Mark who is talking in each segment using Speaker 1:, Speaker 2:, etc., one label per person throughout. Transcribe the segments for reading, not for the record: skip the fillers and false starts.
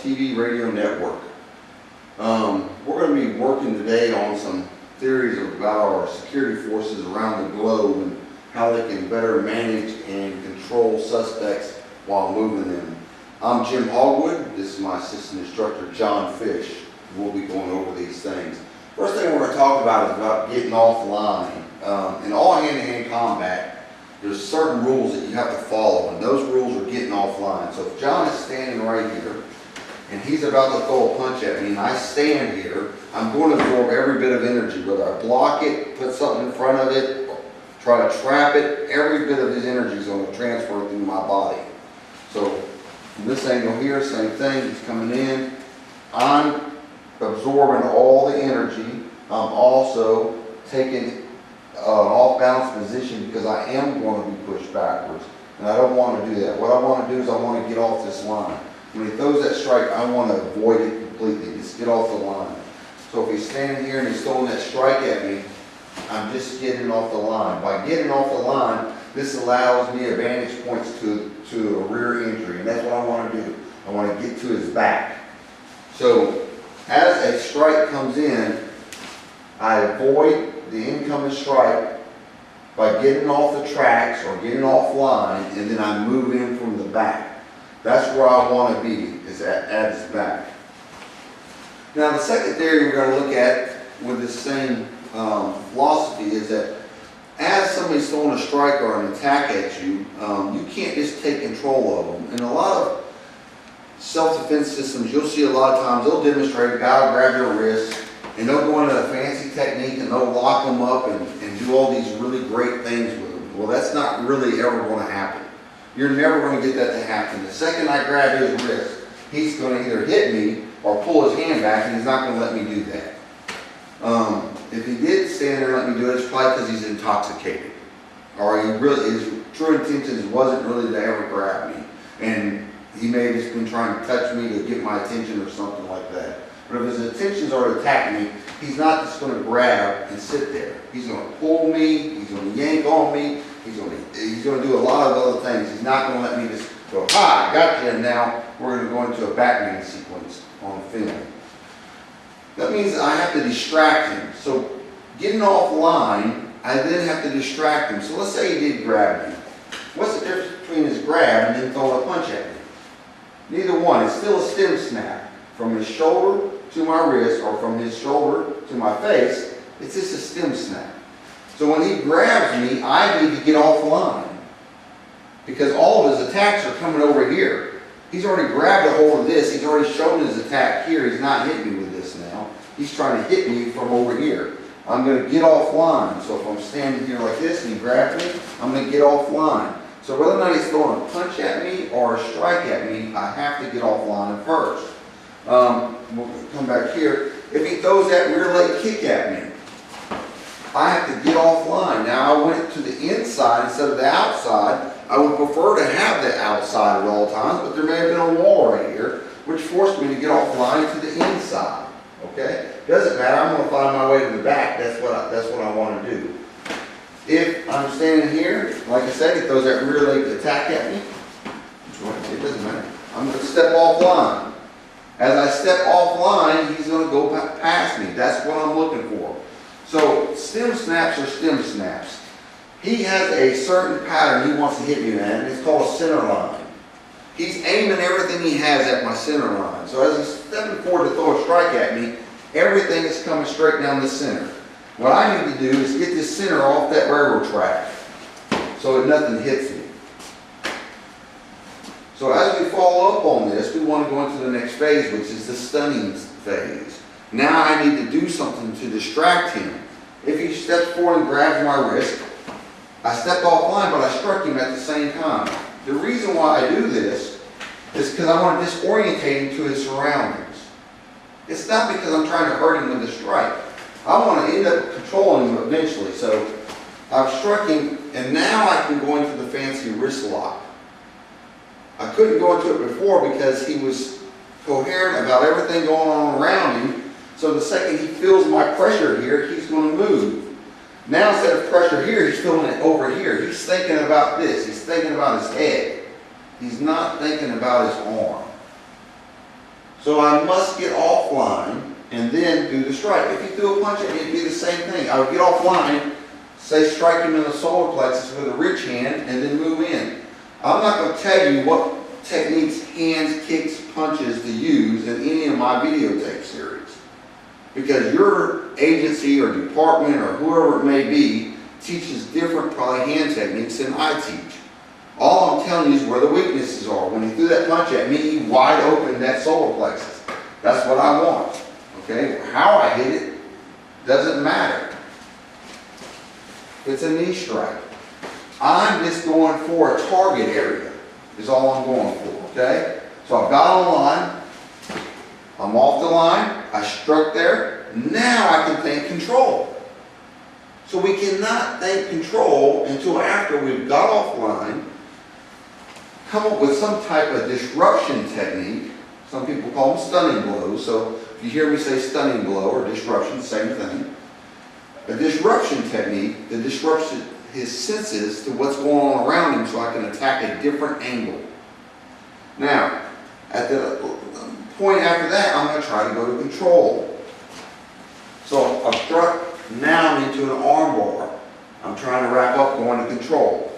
Speaker 1: TV radio network. We're going to be working today on some theories about our security forces around the globe and how they can better manage and control suspects while moving them. I'm Jim Hogwood. This is my assistant instructor, John Fish. We'll be going over these things. First thing we're going to talk about is about getting offline. In all hand-to-hand combat, there's certain rules that you have to follow, and those rules are getting offline. So if John is standing right here, and he's about to throw a punch at me, and I stand here, I'm going to absorb every bit of energy, whether I block it, put something in front of it, try to trap it, every bit of his energy is going to transfer through my body. So from this angle here, same thing, he's coming in, I'm absorbing all the energy. I'm also taking an off-balance position because I am going to be pushed backwards, and I don't want to do that. What I want to do is I want to get off this line. When he throws that strike, I want to avoid it completely, just get off the line. So if he's standing here and he's throwing that strike at me, I'm just getting off the line. By getting off the line, this allows me a vantage points to a rear injury, and that's what I want to do. I want to get to his back. So as a strike comes in, I avoid the incoming strike by getting off the tracks or getting offline, and then I move in from the back. That's where I want to be, is at his back. Now the second theory we're going to look at with this same philosophy is that as somebody's throwing a strike or an attack at you, you can't just take control of them. In a lot of self-defense systems, you'll see a lot of times they'll demonstrate a guy will grab your wrist and they'll go into a fancy technique and they'll lock them up and do all these really great things with them. Well, that's not really ever going to happen. You're never going to get that to happen. The second I grab his wrist, he's going to either hit me or pull his hand back, and he's not going to let me do that. If he did stand there and let me do it, it's probably because he's intoxicated. Or his true intentions wasn't really to ever grab me. And he may have just been trying to touch me to get my attention or something like that. But if his intentions are to attack me, he's not just going to grab and sit there. He's going to pull me, he's going to yank on me, he's going to do a lot of other things. He's not going to let me just go, "Ha, I got you," and now we're going to go into a Batman sequence on film. That means I have to distract him. So getting offline, I then have to distract him. So let's say he did grab me. What's the difference between his grab and then throwing a punch at me? Neither one. It's still a stem snap. From his shoulder to my wrist, or from his shoulder to my face, it's just a stem snap. So when he grabs me, I need to get offline, because all of his attacks are coming over here. He's already grabbed a hold of this. He's already shown his attack here. He's not hitting me with this now. He's trying to hit me from over here. I'm going to get offline. So if I'm standing here like this and he grabs me, I'm going to get offline. So whether or not he's throwing a punch at me or a strike at me, I have to get offline first. We'll come back here. If he throws that rear leg kick at me, I have to get offline. Now I went to the inside instead of the outside. I would prefer to have the outside at all times, but there may have been a wall right here, which forced me to get offline to the inside. Okay? Doesn't matter. I'm going to find my way to the back. That's what I want to do. If I'm standing here, like I said, he throws that rear leg attack at me. It doesn't matter. I'm going to step offline. As I step offline, he's going to go past me. That's what I'm looking for. So stem snaps are stem snaps. He has a certain pattern he wants to hit me in, and it's called a center line. He's aiming everything he has at my center line. So as he's stepping forward to throw a strike at me, everything is coming straight down the center. What I need to do is get this center off that railroad track so that nothing hits me. So as we follow up on this, we want to go into the next phase, which is the stunning phase. Now I need to do something to distract him. If he steps forward and grabs my wrist, I stepped offline, but I struck him at the same time. The reason why I do this is because I want to disorientate him to his surroundings. It's not because I'm trying to hurt him with a strike. I want to end up controlling him eventually. So I've struck him, and now I can go into the fancy wrist lock. I couldn't go into it before because he was coherent about everything going on around him. So the second he feels my pressure here, he's going to move. Now instead of pressure here, he's feeling it over here. He's thinking about this. He's thinking about his head. He's not thinking about his arm. So I must get offline and then do the strike. If you threw a punch at me, it'd be the same thing. I would get offline, say strike him in the solar plexus with a rich hand, and then move in. I'm not going to tell you what techniques, hands, kicks, punches to use in any of my videotape series. Because your agency or department or whoever it may be teaches different probably hand techniques than I teach. All I'm telling you is where the weaknesses are. When he threw that punch at me, he wide opened that solar plexus. That's what I want. Okay? How I hit it doesn't matter. It's a knee strike. I'm just going for a target area is all I'm going for. Okay? So I've got on the line. I'm off the line. I struck there. Now I can think control. So we cannot think control until after we've got offline, come up with some type of disruption technique. Some people call them stunning blows. So if you hear me say stunning blow or disruption, same thing. A disruption technique that disrupts his senses to what's going on around him so I can attack a different angle. Now, at the point after that, I'm going to try to go to control. So I've struck, now I'm into an arm bar. I'm trying to wrap up going to control.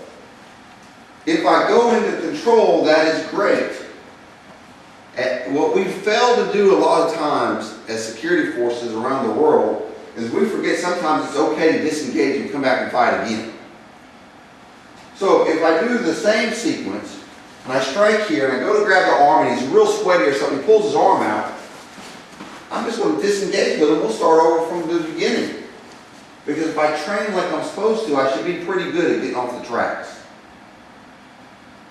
Speaker 1: If I go into control, that is great. What we fail to do a lot of times as security forces around the world is we forget sometimes it's okay to disengage and come back and fight again. So if I do the same sequence, and I strike here, and I go to grab the arm, and he's real sweaty or something, he pulls his arm out, I'm just going to disengage with him. We'll start over from the beginning. Because if I train like I'm supposed to, I should be pretty good at getting off the tracks.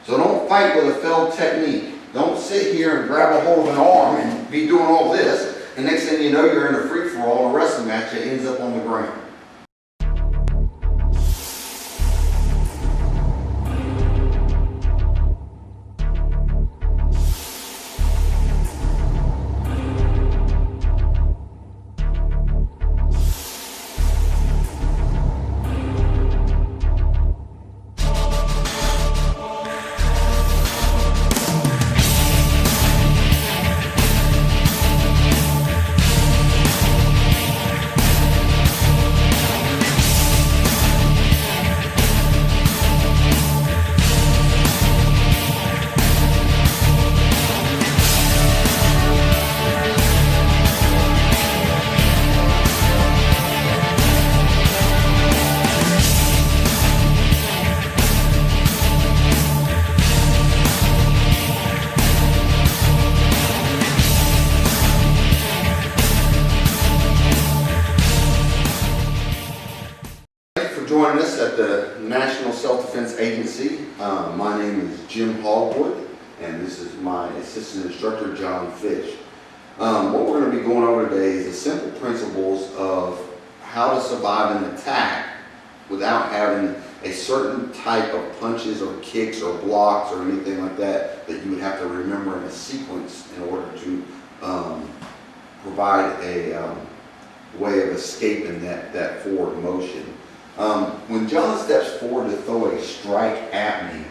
Speaker 1: So don't fight with a failed technique. Don't sit here and grab a hold of an arm and be doing all this, and next thing you know, you're in a free-for-all, a wrestling match that ends up on the ground. Joining us at the National Self-Defense Agency. My name is Jim Hogwood, and this is my assistant instructor, John Fish. What we're going to be going over today is the simple principles of how to survive an attack without having a certain type of punches or kicks or blocks or anything like that that you would have to remember in a sequence in order to provide a way of escaping that forward motion. When John steps forward to throw a strike at me,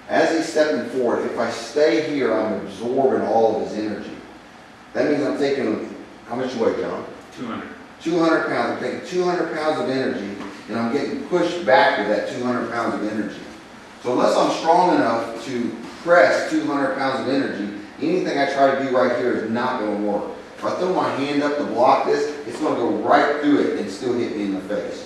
Speaker 1: as he's stepping forward, if I stay here, I'm absorbing all of his energy. That means I'm taking, how much you weigh, John?
Speaker 2: 200.
Speaker 1: 200 pounds. I'm taking 200 pounds of energy, and I'm getting pushed back with that 200 pounds of energy. So unless I'm strong enough to press 200 pounds of energy, anything I try to do right here is not going to work. If I throw my hand up to block this, it's going to go right through it and still hit me in the face.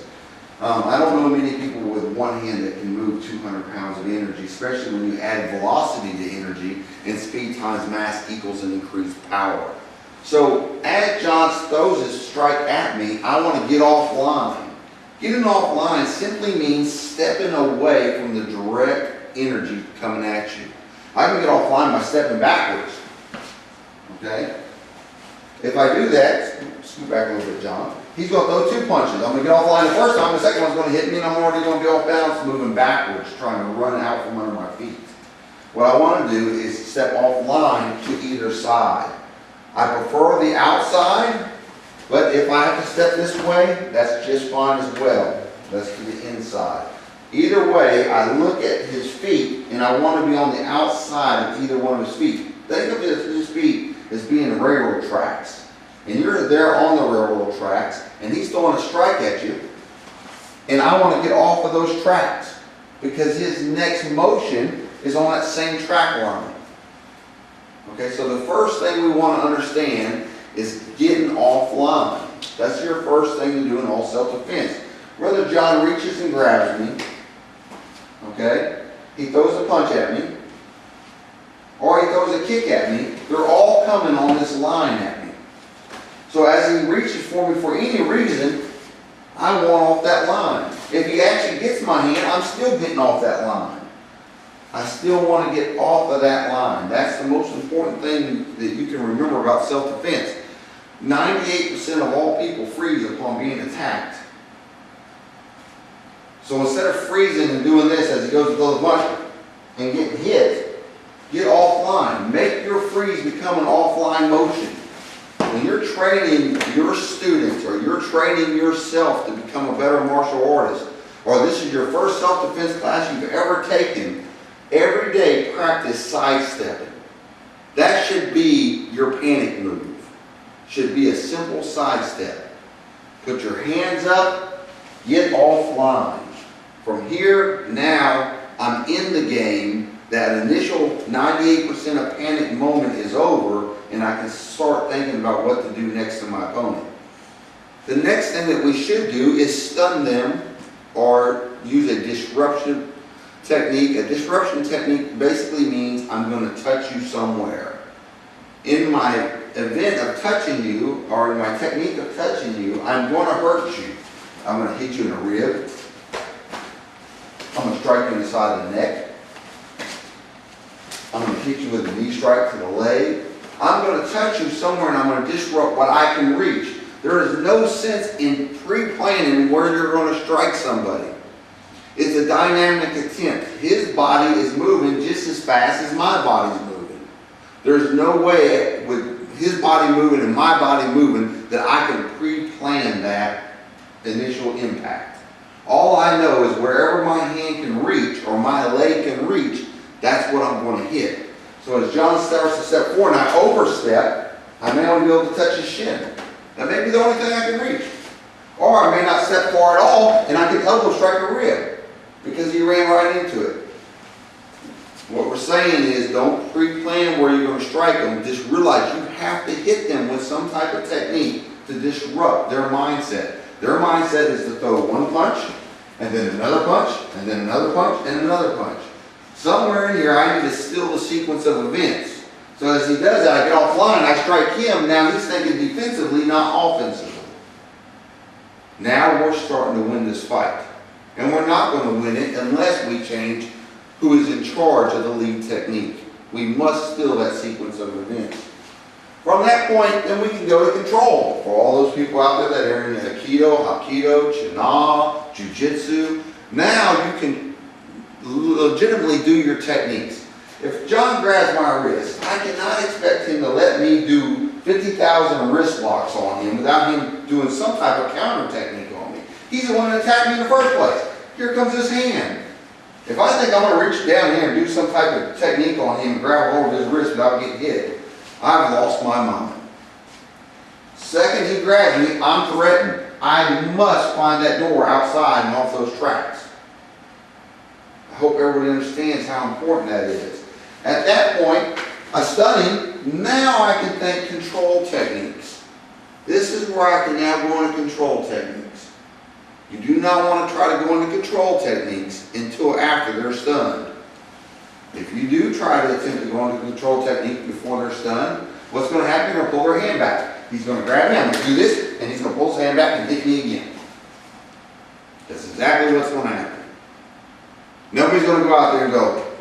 Speaker 1: I don't know many people with one hand that can move 200 pounds of energy, especially when you add velocity to energy, and speed times mass equals an increased power. So as John throws his strike at me, I want to get offline. Getting offline simply means stepping away from the direct energy coming at you. I can get offline by stepping backwards. Okay? If I do that, scoot back a little bit, John. He's going to throw two punches. I'm going to get offline the first time, the second one's going to hit me, and I'm already going to be off balance, moving backwards, trying to run out from under my feet. What I want to do is step offline to either side. I prefer the outside, but if I have to step this way, that's just fine as well. That's to the inside. Either way, I look at his feet, and I want to be on the outside of either one of his feet. Think of his feet as being railroad tracks. And you're there on the railroad tracks, and he's throwing a strike at you, and I want to get off of those tracks because his next motion is on that same track line. Okay, so the first thing we want to understand is getting offline. That's your first thing to do in all self-defense. Whether John reaches and grabs me, okay, he throws a punch at me, or he throws a kick at me, they're all coming on this line at me. So as he reaches for me for any reason, I want off that line. If he actually gets my hand, I'm still getting off that line. I still want to get off of that line. That's the most important thing that you can remember about self-defense. 98% of all people freeze upon being attacked. So instead of freezing and doing this as he goes to throw the punch and getting hit, get offline. Make your freeze become an offline motion. When you're training your students or you're training yourself to become a better martial artist, or this is your first self-defense class you've ever taken, every day practice sidestepping. That should be your panic move. Should be a simple sidestep. Put your hands up, get offline. From here, now, I'm in the game. That initial 98% of panic moment is over, and I can start thinking about what to do next to my opponent. The next thing that we should do is stun them or use a disruption technique. A disruption technique basically means I'm going to touch you somewhere. In my event of touching you, or in my technique of touching you, I'm going to hurt you. I'm going to hit you in the rib. I'm going to strike you in the side of the neck. I'm going to hit you with a knee strike to the leg. I'm going to touch you somewhere and I'm going to disrupt what I can reach. There is no sense in pre-planning where you're going to strike somebody. It's a dynamic attempt. His body is moving just as fast as my body's moving. There's no way with his body moving and my body moving that I can pre-plan that initial impact. All I know is wherever my hand can reach or my leg can reach, that's what I'm going to hit. So as John starts to step forward and I overstep, I may only be able to touch his shin. That may be the only thing I can reach. Or I may not step far at all and I can elbow strike a rib because he ran right into it. What we're saying is don't pre-plan where you're going to strike them. Just realize you have to hit them with some type of technique to disrupt their mindset. Their mindset is to throw one punch, and then another punch, and then another punch, and another punch. Somewhere in here, I need to steal the sequence of events. So as he does that, I get offline, I strike him. Now he's thinking defensively, not offensively. Now we're starting to win this fight. And we're not going to win it unless we change who is in charge of the lead technique. We must steal that sequence of events. From that point, then we can go to control. For all those people out there that are in Aikido, Hapkido, China, Jiu-Jitsu, now you can legitimately do your techniques. If John grabs my wrist, I cannot expect him to let me do 50,000 wrist locks on him without him doing some type of counter technique on me. He's the one that attacked me in the first place. Here comes his hand. If I think I'm going to reach down here and do some type of technique on him and grab hold of his wrist without getting hit, I've lost my mind. Second he grabs me, I'm threatened. I must find that door outside and off those tracks. I hope everybody understands how important that is. At that point, I stun him. Now I can think control techniques. This is where I can now go into control techniques. You do not want to try to go into control techniques until after they're stunned. If you do try to attempt to go into control technique before they're stunned, what's going to happen? You're going to pull their hand back. He's going to grab me, I'm going to do this, and he's going to pull his hand back and hit me again. That's exactly what's going to happen. Nobody's going to go out there and go,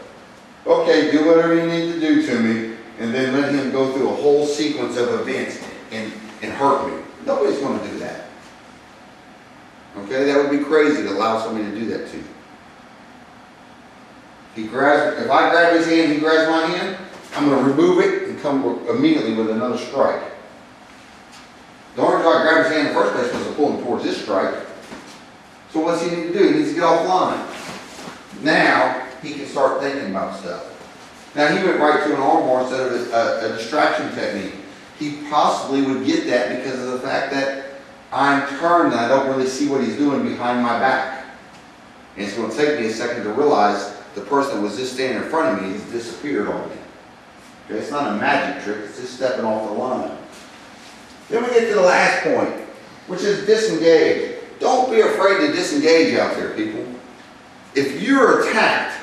Speaker 1: okay, do whatever you need to do to me, and then let him go through a whole sequence of events and hurt me. Nobody's going to do that. Okay, that would be crazy to allow somebody to do that to you. If I grab his hand, he grabs my hand, I'm going to remove it and come immediately with another strike. The only reason I grabbed his hand in the first place was to pull him towards this strike. So what's he need to do? He needs to get offline. Now he can start thinking about stuff. Now he went right to an armbar instead of a distraction technique. he possibly would get that because of the fact that I'm turned and I don't really see what he's doing behind my back. And it's going to take me a second to realize the person that was just standing in front of me has disappeared on me. Okay, it's not a magic trick, it's just stepping off the line. Then we get to the last point, which is disengage. Don't be afraid to disengage out there, people. If you're attacked,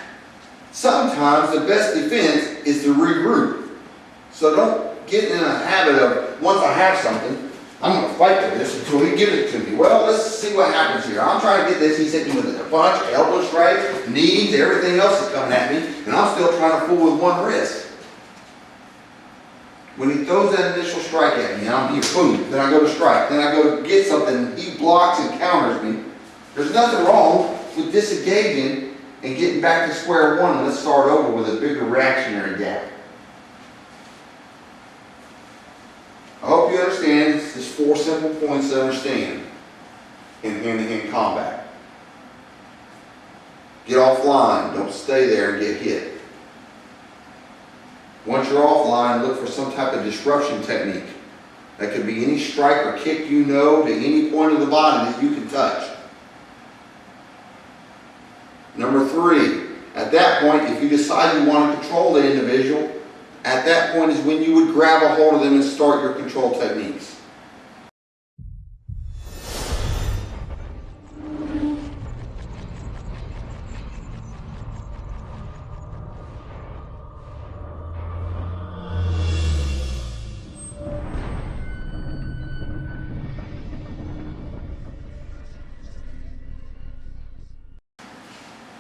Speaker 1: sometimes the best defense is to regroup. So don't get in a habit of, once I have something, I'm going to fight for this until he gives it to me. Well, let's see what happens here. I'm trying to get this. He's hitting me with a punch, elbow strike, knees, everything else is coming at me, and I'm still trying to fool with one wrist. When he throws that initial strike at me, and I'm here, boom, then I go to strike, then I go to get something, he blocks and counters me. There's nothing wrong with disengaging and getting back to square one, and let's start over with a bigger reactionary gap. I hope you understand. It's just 4 simple points to understand in hand-to-hand combat. Get offline. Don't stay there and get hit. Once you're offline, look for some type of disruption technique. That could be any strike or kick you know to any point of the body that you can touch. Number 3, at that point, if you decide you want to control the individual, at that point is when you would grab a hold of them and start your control techniques.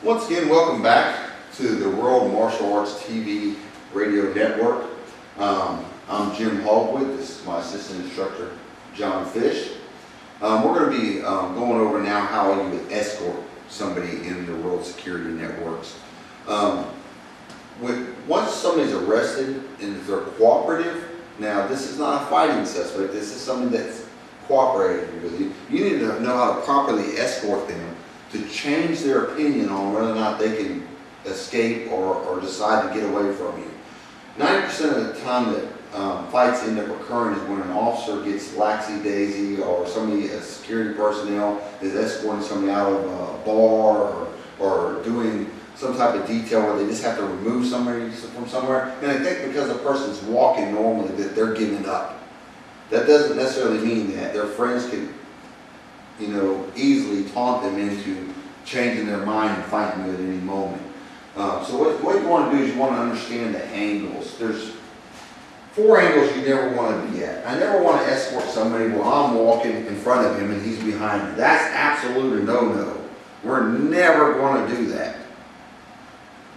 Speaker 1: Once again, welcome back to the World Martial Arts TV Radio Network. I'm Jim Hogwood. This is my assistant instructor, John Fish. We're going to be going over now how you would escort somebody in the World Security Networks. Once somebody's arrested and if they're cooperative, now this is not a fighting suspect, this is somebody that's cooperating with you. You need to know how to properly escort them to change their opinion on whether or not they can escape or decide to get away from you. 90% of the time that fights end up occurring is when an officer gets laxy-daisy or somebody, a security personnel, is escorting somebody out of a bar or doing some type of detail where they just have to remove somebody from somewhere. And I think because the person's walking normally that they're giving up. That doesn't necessarily mean that. Their friends can, easily taunt them into changing their mind and fighting you at any moment. So what you want to do is you want to understand the angles. There's 4 angles you never want to be at. I never want to escort somebody while I'm walking in front of him and he's behind me. That's absolute no-no. We're never going to do that.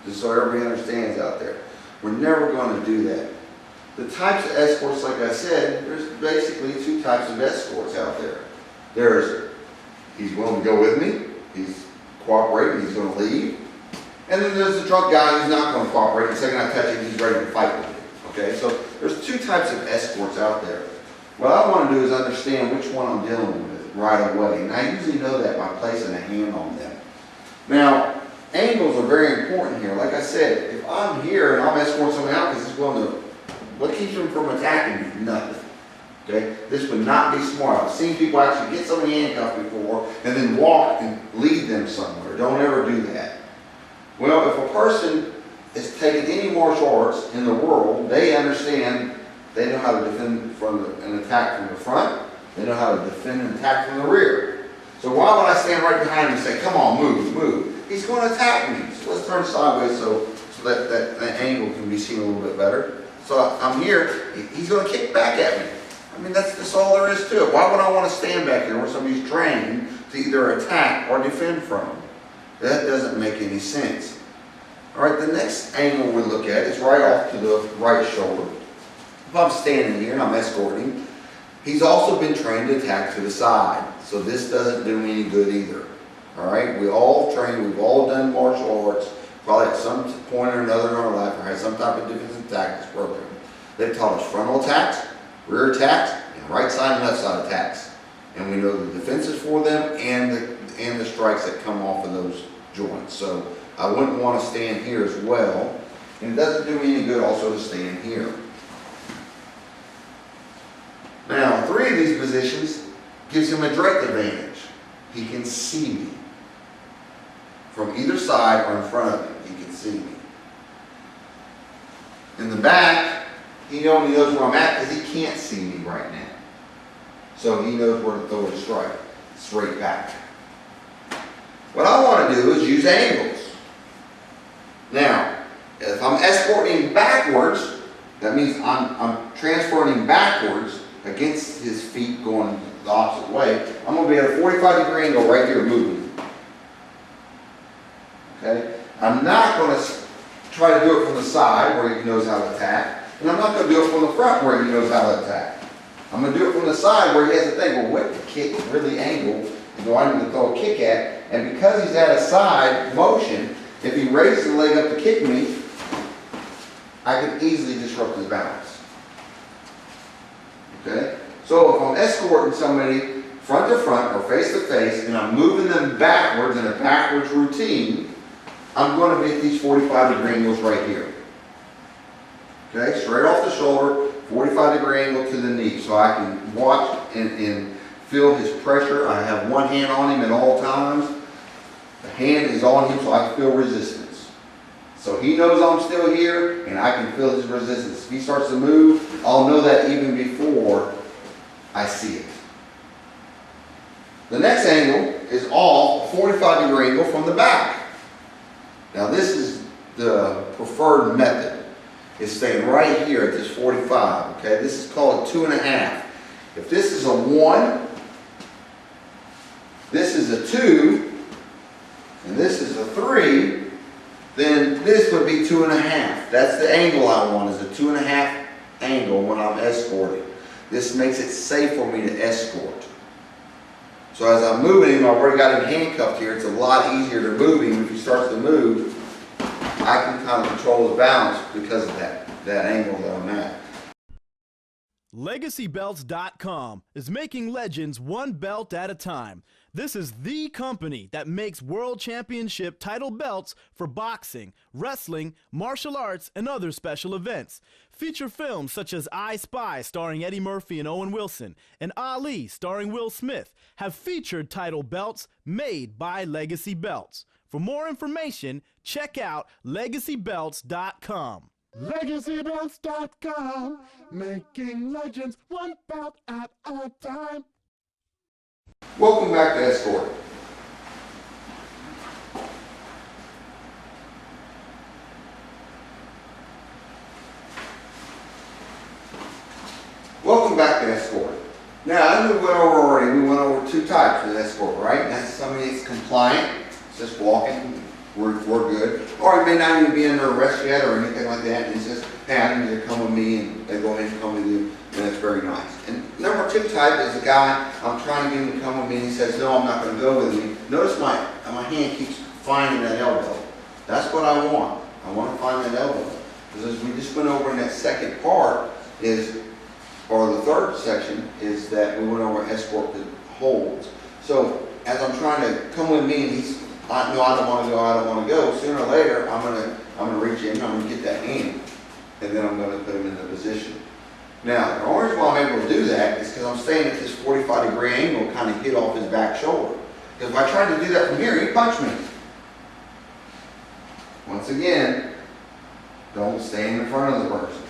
Speaker 1: Just so everybody understands out there. We're never going to do that. The types of escorts, like I said, there's basically 2 types of escorts out there. There's, he's willing to go with me, he's cooperating, he's going to leave. And then there's the drunk guy who's not going to cooperate. The second I touch him, he's ready to fight with me. Okay, so there's 2 types of escorts out there. What I want to do is understand which one I'm dealing with right away. And I usually know that by placing a hand on them. Now, angles are very important here. Like I said, if I'm here and I'm escorting someone out because he's willing to, what keeps him from attacking me? Nothing. Okay, this would not be smart. I've seen people actually get somebody handcuffed before and then walk and lead them somewhere. Don't ever do that. Well, if a person has taken any martial arts in the world, they understand, they know how to defend from an attack from the front, they know how to defend an attack from the rear. So why would I stand right behind him and say, come on, move, move? He's going to attack me. So let's turn sideways so that angle can be seen a little bit better. So I'm here, he's going to kick back at me. I mean, that's all there is to it. Why would I want to stand back here where somebody's trained to either attack or defend from? That doesn't make any sense. All right, the next angle we look at is right off to the right shoulder. If I'm standing here and I'm escorting, he's also been trained to attack to the side. So this doesn't do me any good either. All right, we all train, we've all done martial arts, probably at some point or another in our life, or had some type of defensive tactics program. They've taught us frontal attacks, rear attacks, and right side and left side attacks. And we know the defenses for them and the strikes that come off of those joints. So I wouldn't want to stand here as well. And it doesn't do me any good also to stand here. Now, 3 of these positions gives him a direct advantage. He can see me. From either side or in front of him, he can see me. In the back, he only knows where I'm at because he can't see me right now. So he knows where to throw a strike, straight back. What I want to do is use angles. Now, if I'm escorting backwards, that means I'm transferring backwards against his feet going the opposite way. I'm going to be at a 45-degree angle right here moving. Okay? I'm not going to try to do it from the side where he knows how to attack. And I'm not going to do it from the front where he knows how to attack. I'm going to do it from the side where he has to think, well, what kick really angle do I need to throw a kick at? And because he's at a side motion, if he raises the leg up to kick me, I can easily disrupt his balance. Okay? So if I'm escorting somebody front to front or face to face and I'm moving them backwards in a backwards routine, I'm going to be at these 45-degree angles right here. Okay? Straight off the shoulder, 45-degree angle to the knee. So I can watch and feel his pressure. I have one hand on him at all times. The hand is on him so I can feel resistance. So he knows I'm still here and I can feel his resistance. If he starts to move, I'll know that even before I see it. The next angle is off a 45-degree angle from the back. Now this is the preferred method. It's staying right here at this 45. Okay, this is called a 2.5. If this is a 1, this is a 2, and this is a 3, then this would be 2.5. That's the angle I want, is a 2.5 angle when I'm escorting. This makes it safe for me to escort. So as I'm moving him, I've already got him handcuffed here. It's a lot easier to move him. If he starts to move, I can kind of control the balance because of that angle that I'm at.
Speaker 2: LegacyBelts.com is making legends one belt at a time. This is the company that makes world championship title belts for boxing, wrestling, martial arts, and other special events. Feature films such as I Spy starring Eddie Murphy and Owen Wilson and Ali starring Will Smith have featured title belts made by Legacy Belts. For more information, check out LegacyBelts.com.
Speaker 3: LegacyBelts.com, making legends one belt at a time.
Speaker 1: Welcome back to Escorting. Welcome back to Escorting. Now, as we went over already, we went over 2 types of escort, right? That's somebody that's compliant, it's just walking, we're good. Or it may not even be under arrest yet or anything like that, and he says, hey, I need you to come with me, and they go ahead and come with you, and it's very nice. And number 2 type is a guy, I'm trying to get him to come with me, and he says, no, I'm not going to go with you. Notice my hand keeps finding that elbow. That's what I want. I want to find that elbow. Because as we just went over in that second part or the third section, is that we went over escort to holds. So as I'm trying to come with me, and he's, no, I don't want to go, I don't want to go. Sooner or later, I'm gonna reach in, I'm gonna get that hand, and then I'm gonna put him in the position. Now, the only reason why I'm able to do that is because I'm staying at this 45-degree angle, kind of hit off his back shoulder. Because if I tried to do that from here, he'd punch me. Once again, don't stand in front of the person.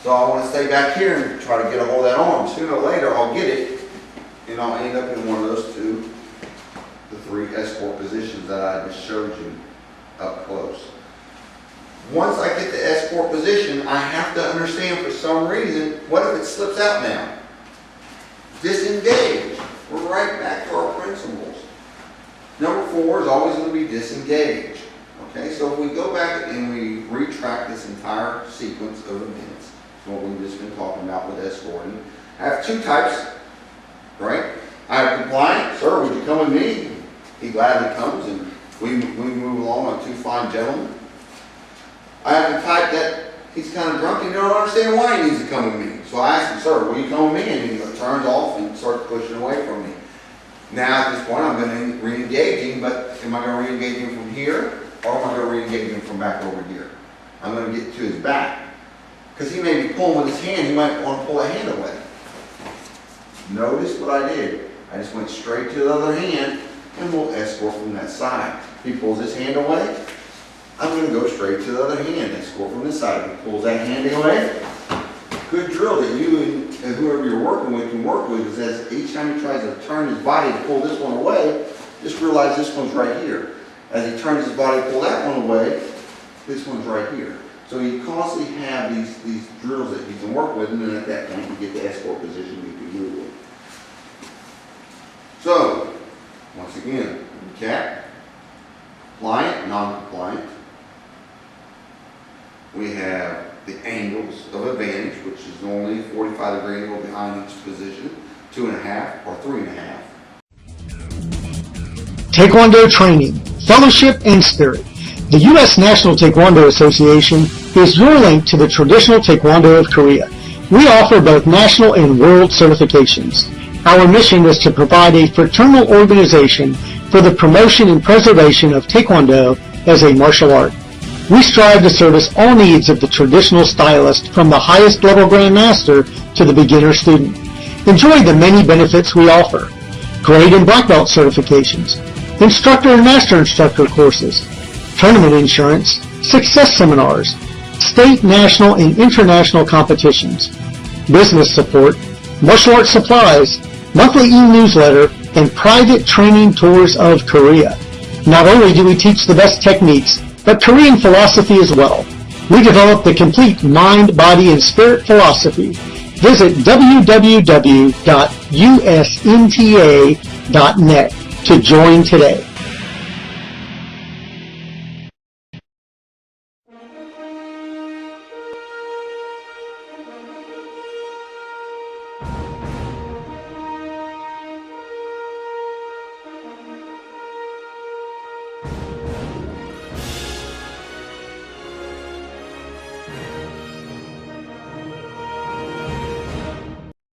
Speaker 1: So I want to stay back here and try to get a hold of that arm. Sooner or later, I'll get it, and I'll end up in one of those 2, the 3 escort positions that I just showed you up close. Once I get the escort position, I have to understand for some reason, what if it slips out now? Disengage. We're right back to our principles. Number 4 is always going to be disengage. Okay, so if we go back and we retract this entire sequence of events, what we've just been talking about with escorting, I have 2 types, right? I have compliant, sir, would you come with me? He gladly comes and we move along like 2 fine gentlemen. I have the type that he's kind of drunk and don't understand why he needs to come with me. So I ask him, sir, will you come with me? And he turns off and starts pushing away from me. Now at this point I'm going to re-engage him, but am I going to re-engage him from here or am I going to re-engage him from back over here? I'm going to get to his back. Because he may be pulling with his hand, he might want to pull that hand away. Notice what I did. I just went straight to the other hand, and we'll escort from that side. He pulls his hand away, I'm going to go straight to the other hand, escort from this side. He pulls that hand away. Good drill that you and whoever you're working with can work with, is as each time he tries to turn his body to pull this one away, just realize this one's right here. As he turns his body to pull that one away, this one's right here. So you constantly have these drills that you can work with, and then at that point you get the escort position you can move with. So, once again, recap, compliant, non-compliant. We have the angles of advantage, which is normally 45-degree angle behind each position, 2.5 or 3.5.
Speaker 4: Taekwondo training, fellowship, and spirit. The U.S. National Taekwondo Association is your link to the traditional Taekwondo of Korea. We offer both national and world certifications. Our mission is to provide a fraternal organization for the promotion and preservation of Taekwondo as a martial art. We strive to service all needs of the traditional stylist, from the highest level grandmaster to the beginner student. Enjoy the many benefits we offer: grade and black belt certifications, instructor and master instructor courses, tournament insurance, success seminars, state, national, and international competitions, business support, martial arts supplies, monthly e-newsletter, and private training tours of Korea. Not only do we teach the best techniques, but Korean philosophy as well. We develop the complete mind, body, and spirit philosophy. Visit www.usnta.net to join today.